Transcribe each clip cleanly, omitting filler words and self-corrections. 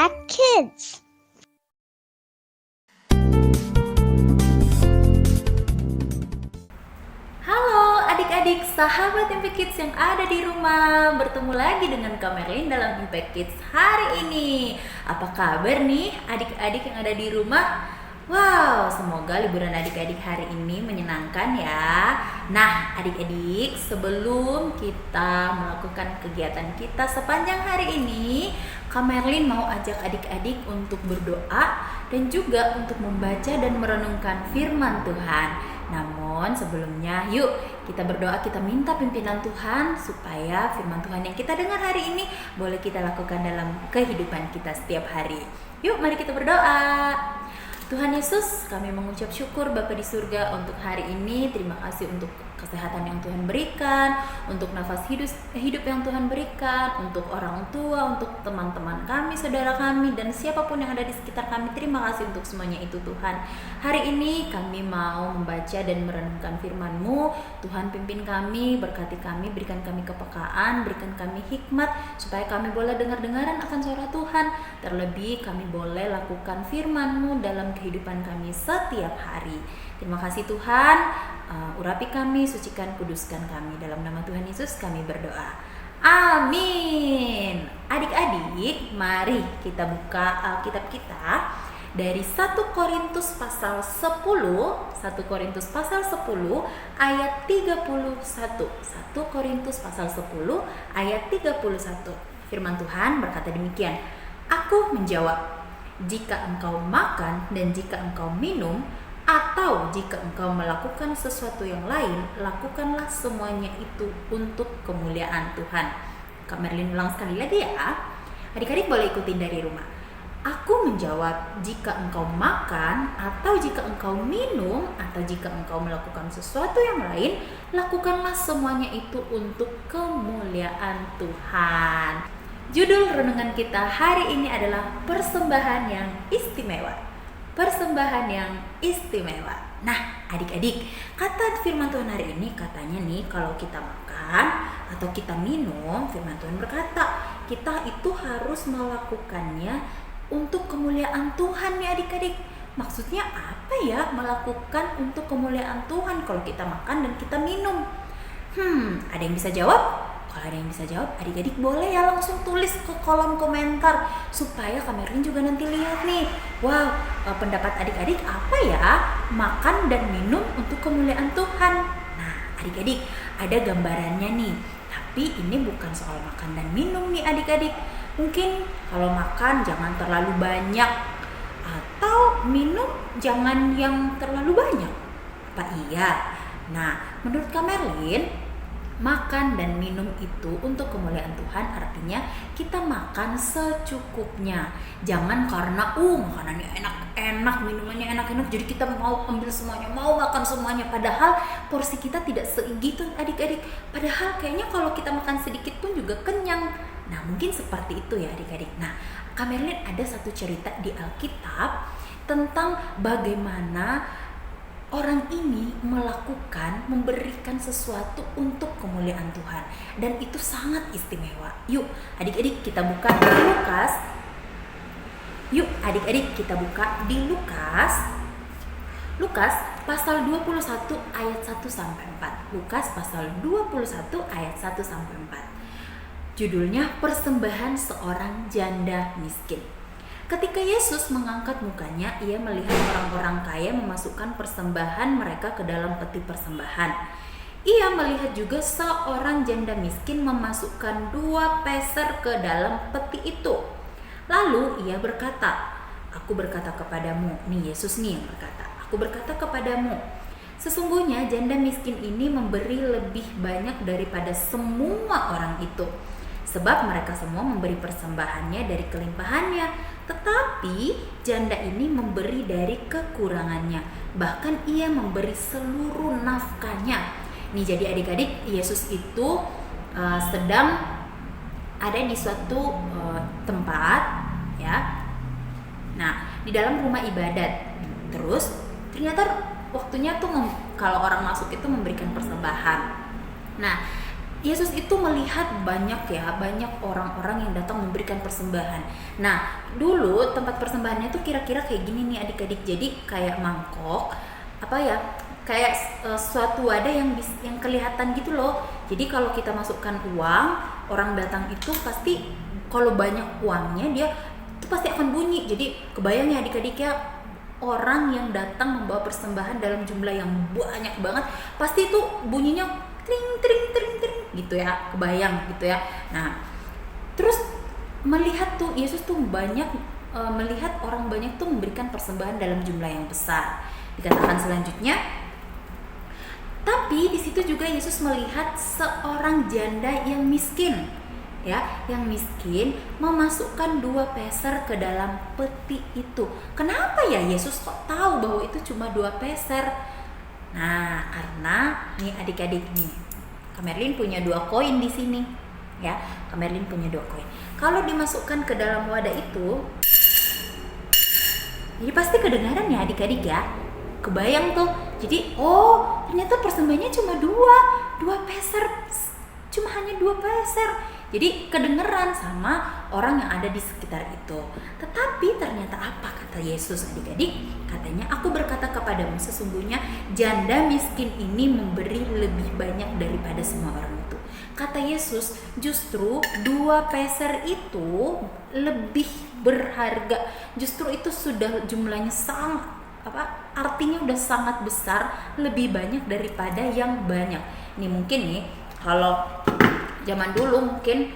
Impact Kids. Halo adik-adik sahabat Impact Kids yang ada di rumah. Bertemu lagi dengan Kak Merlin dalam Impact Kids hari ini. Apa kabar nih adik-adik yang ada di rumah? Wow, semoga liburan adik-adik hari ini menyenangkan ya. Nah adik-adik, sebelum kita melakukan kegiatan kita sepanjang hari ini, Kak Merlin mau ajak adik-adik untuk berdoa dan juga untuk membaca dan merenungkan firman Tuhan. Namun sebelumnya yuk kita berdoa, kita minta pimpinan Tuhan supaya firman Tuhan yang kita dengar hari ini boleh kita lakukan dalam kehidupan kita setiap hari. Yuk mari kita berdoa. Tuhan Yesus, kami mengucap syukur Bapa di surga untuk hari ini. Terima kasih untuk kesehatan yang Tuhan berikan, untuk nafas hidup yang Tuhan berikan, untuk orang tua, untuk teman-teman kami, saudara kami, dan siapapun yang ada di sekitar kami. Terima kasih untuk semuanya itu Tuhan. Hari ini kami mau membaca dan merenungkan firman-Mu. Tuhan pimpin kami, berkati kami, berikan kami kepekaan, berikan kami hikmat, supaya kami boleh dengar-dengaran akan suara Tuhan. Terlebih kami boleh lakukan firman-Mu dalam kehidupan kami setiap hari. Terima kasih Tuhan, urapi kami, sucikan, kuduskan kami. Dalam nama Tuhan Yesus kami berdoa. Amin. Adik-adik, mari kita buka Alkitab kita dari 1 Korintus pasal 10, 1 Korintus pasal 10 ayat 31. 1 Korintus pasal 10 ayat 31. Firman Tuhan berkata demikian. Aku menjawab, jika engkau makan dan jika engkau minum, atau jika engkau melakukan sesuatu yang lain, lakukanlah semuanya itu untuk kemuliaan Tuhan. Kak Merlin ulang sekali lagi ya. Adik-adik boleh ikutin dari rumah. Aku menjawab, jika engkau makan atau jika engkau minum atau jika engkau melakukan sesuatu yang lain, lakukanlah semuanya itu untuk kemuliaan Tuhan. Judul renungan kita hari ini adalah persembahan yang istimewa. Persembahan yang istimewa. Nah, adik-adik, kata firman Tuhan hari ini katanya nih, kalau kita makan atau kita minum, firman Tuhan berkata, kita itu harus melakukannya untuk kemuliaan Tuhan nih adik-adik. Maksudnya apa ya melakukan untuk kemuliaan Tuhan kalau kita makan dan kita minum? Ada yang bisa jawab? Kalau ada yang bisa jawab, adik-adik boleh ya langsung tulis ke kolom komentar supaya Kak Merlin juga nanti lihat nih. Wow, pendapat adik-adik apa ya makan dan minum untuk kemuliaan Tuhan? Nah, adik-adik ada gambarannya nih. Tapi ini bukan soal makan dan minum nih adik-adik. Mungkin kalau makan jangan terlalu banyak atau minum jangan yang terlalu banyak. Apa iya? Nah, menurut Kak Merlin, makan dan minum itu untuk kemuliaan Tuhan artinya kita makan secukupnya. Jangan karena makanannya enak-enak, minumannya enak-enak jadi kita mau ambil semuanya, mau makan semuanya. Padahal porsi kita tidak segitu adik-adik. Padahal kayaknya kalau kita makan sedikit pun juga kenyang. Nah mungkin seperti itu ya adik-adik. Nah Kak Merlin ada satu cerita di Alkitab tentang bagaimana orang ini memberikan sesuatu untuk kemuliaan Tuhan. Dan itu sangat istimewa. Yuk adik-adik kita buka di Lukas. Lukas pasal 21 ayat 1 sampai 4. Lukas pasal 21 ayat 1 sampai 4. Judulnya persembahan seorang janda miskin. Ketika Yesus mengangkat mukanya, ia melihat orang-orang kaya memasukkan persembahan mereka ke dalam peti persembahan. Ia melihat juga seorang janda miskin memasukkan 2 peser ke dalam peti itu. Lalu ia berkata, aku berkata kepadamu, nih Yesus nih yang berkata, aku berkata kepadamu, sesungguhnya janda miskin ini memberi lebih banyak daripada semua orang itu. Sebab mereka semua memberi persembahannya dari kelimpahannya, tetapi janda ini memberi dari kekurangannya. Bahkan ia memberi seluruh nafkahnya. Nih jadi adik-adik, Yesus itu sedang ada di suatu tempat ya. Nah, di dalam rumah ibadat. Terus ternyata waktunya tuh kalau orang masuk itu memberikan persembahan. Nah, Yesus itu melihat banyak orang-orang yang datang memberikan persembahan. Nah, dulu tempat persembahannya tuh kira-kira kayak gini nih adik-adik. Jadi kayak mangkok, kayak suatu wadah yang kelihatan gitu loh. Jadi kalau kita masukkan uang, orang datang itu pasti kalau banyak uangnya dia itu pasti akan bunyi. Jadi kebayang ya adik-adik ya, orang yang datang membawa persembahan dalam jumlah yang banyak banget, pasti itu bunyinya tring tring tring tring gitu ya, kebayang gitu ya. Nah, terus melihat tuh Yesus tuh melihat orang banyak tuh memberikan persembahan dalam jumlah yang besar. Dikatakan selanjutnya, tapi di situ juga Yesus melihat seorang janda yang miskin, ya, yang miskin memasukkan 2 peser ke dalam peti itu. Kenapa ya Yesus kok tahu bahwa itu cuma 2 peser? Nah, karena nih adik-adik nih, Kak Merlin punya 2 koin di sini, ya. Kak Merlin punya 2 koin. Kalau dimasukkan ke dalam wadah itu, jadi pasti kedengaran ya adik-adik ya. Kebayang tuh. Jadi, oh ternyata persembahannya cuma 2 peser, cuma hanya 2 peser. Jadi kedengeran sama orang yang ada di sekitar itu. Tetapi ternyata apa kata Yesus adik-adik? Katanya, aku berkata kepadamu, sesungguhnya janda miskin ini memberi lebih banyak daripada semua orang itu. Kata Yesus, justru 2 peser itu lebih berharga. Justru itu sudah jumlahnya artinya udah sangat besar, lebih banyak daripada yang banyak. Ini mungkin nih, kalau zaman dulu mungkin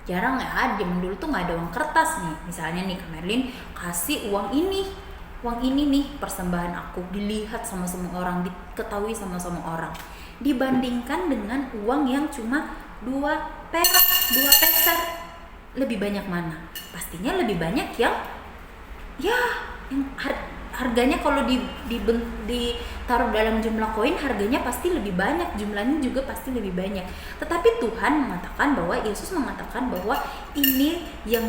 jarang ya, zaman dulu tuh nggak ada uang kertas nih. Misalnya nih Kak Merlin kasih uang ini nih persembahan aku, dilihat sama semua orang, diketahui sama semua orang, dibandingkan dengan uang yang cuma 2 perak, 2 peser. Lebih banyak mana? Pastinya lebih banyak yang harganya kalau ditaruh dalam jumlah koin, harganya pasti lebih banyak, jumlahnya juga pasti lebih banyak. Tetapi Tuhan mengatakan bahwa, Yesus mengatakan bahwa ini yang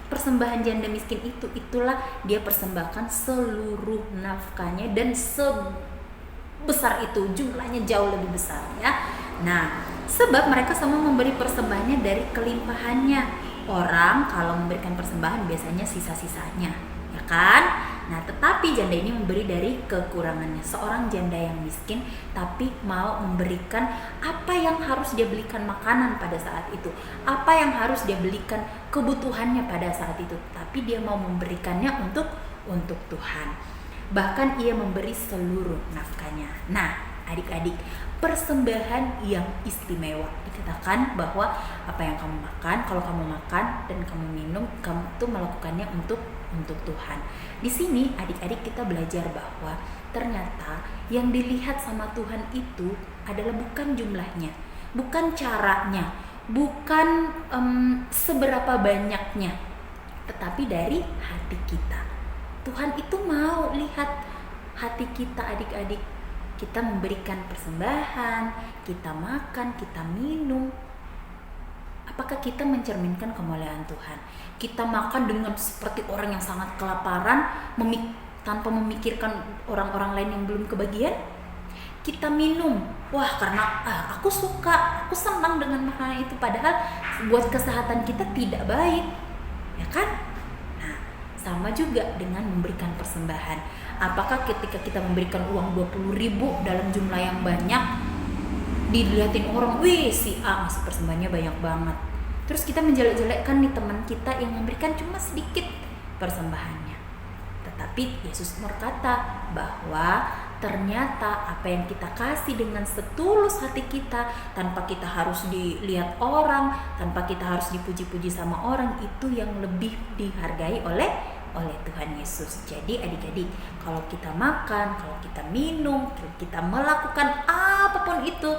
persembahan janda miskin itulah dia persembahkan seluruh nafkahnya, dan sebesar itu, jumlahnya jauh lebih besar ya. Nah, sebab mereka semua memberi persembahannya dari kelimpahannya. Orang kalau memberikan persembahan biasanya sisa-sisanya, ya kan? Nah, tetapi janda ini memberi dari kekurangannya. Seorang janda yang miskin tapi mau memberikan apa yang harus dia belikan makanan pada saat itu, apa yang harus dia belikan kebutuhannya pada saat itu, tapi dia mau memberikannya untuk Tuhan. Bahkan ia memberi seluruh nafkahnya. Nah, adik-adik, persembahan yang istimewa. Dikatakan bahwa apa yang kamu makan, kalau kamu makan dan kamu minum, kamu tuh melakukannya untuk Tuhan. Di sini adik-adik kita belajar bahwa ternyata yang dilihat sama Tuhan itu adalah bukan jumlahnya, bukan caranya, bukan seberapa banyaknya, tetapi dari hati kita. Tuhan itu mau lihat hati kita adik-adik. Kita memberikan persembahan, kita makan, kita minum. Apakah kita mencerminkan kemuliaan Tuhan? Kita makan dengan seperti orang yang sangat kelaparan, tanpa memikirkan orang-orang lain yang belum kebagian. Kita minum, wah karena aku suka, aku senang dengan makanan itu, padahal buat kesehatan kita tidak baik, ya kan? Nah, sama juga dengan memberikan persembahan. Apakah ketika kita memberikan uang 20.000 dalam jumlah yang banyak, dilihatin orang, wih si A ngasih persembahannya banyak banget, terus kita menjelek-jelekkan nih teman kita yang memberikan cuma sedikit persembahannya. Tetapi Yesus berkata bahwa ternyata apa yang kita kasih dengan setulus hati kita, tanpa kita harus dilihat orang, tanpa kita harus dipuji-puji sama orang, itu yang lebih dihargai oleh Tuhan Yesus. Jadi adik-adik, kalau kita makan, kalau kita minum, kalau kita melakukan apapun itu,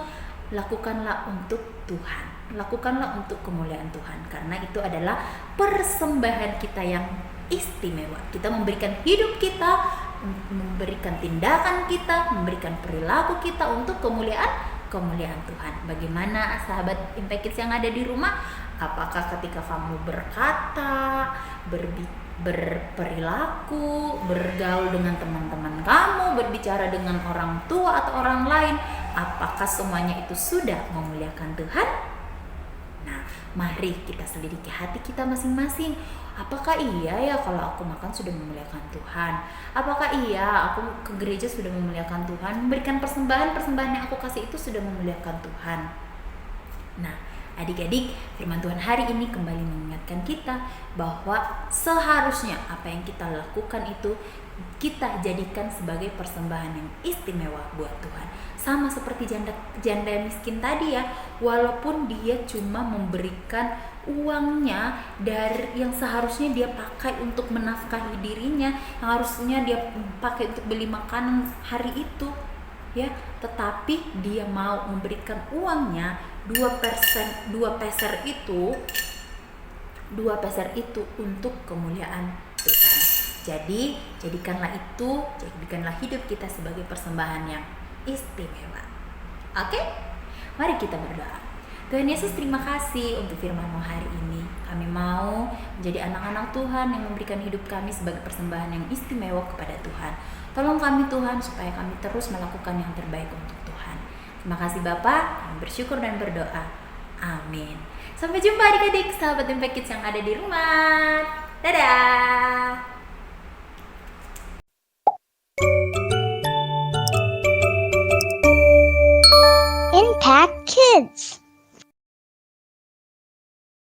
lakukanlah untuk Tuhan, lakukanlah untuk kemuliaan Tuhan, karena itu adalah persembahan kita yang istimewa. Kita memberikan hidup kita, memberikan tindakan kita, memberikan perilaku kita untuk kemuliaan Tuhan. Bagaimana sahabat Impact Kids yang ada di rumah? Apakah ketika kamu berkata, berperilaku, bergaul dengan teman-teman kamu, berbicara dengan orang tua atau orang lain, Apakah semuanya itu sudah memuliakan Tuhan? Nah, mari kita selidiki hati kita masing-masing. Apakah iya ya kalau aku makan sudah memuliakan Tuhan? Apakah iya aku ke gereja sudah memuliakan Tuhan? Memberikan persembahan-persembahan yang aku kasih itu sudah memuliakan Tuhan? Nah, adik-adik, firman Tuhan hari ini kembali mengingatkan kita bahwa seharusnya apa yang kita lakukan itu kita jadikan sebagai persembahan yang istimewa buat Tuhan. Sama seperti janda miskin tadi ya, walaupun dia cuma memberikan uangnya dari yang seharusnya dia pakai untuk menafkahi dirinya, yang harusnya dia pakai untuk beli makanan hari itu, ya, tetapi dia mau memberikan uangnya 2 peser itu untuk kemuliaan Tuhan. Jadi jadikanlah hidup kita sebagai persembahan yang istimewa. Oke? Mari kita berdoa. Tuhan Yesus, terima kasih untuk firman-Mu hari ini. Kami mau menjadi anak-anak Tuhan yang memberikan hidup kami sebagai persembahan yang istimewa kepada Tuhan. Tolong kami Tuhan supaya kami terus melakukan yang terbaik untuk Tuhan. Terima kasih Bapak, kami bersyukur dan berdoa. Amin. Sampai jumpa adik-adik, sahabat Impact Kids yang ada di rumah. Dadah! Impact Kids.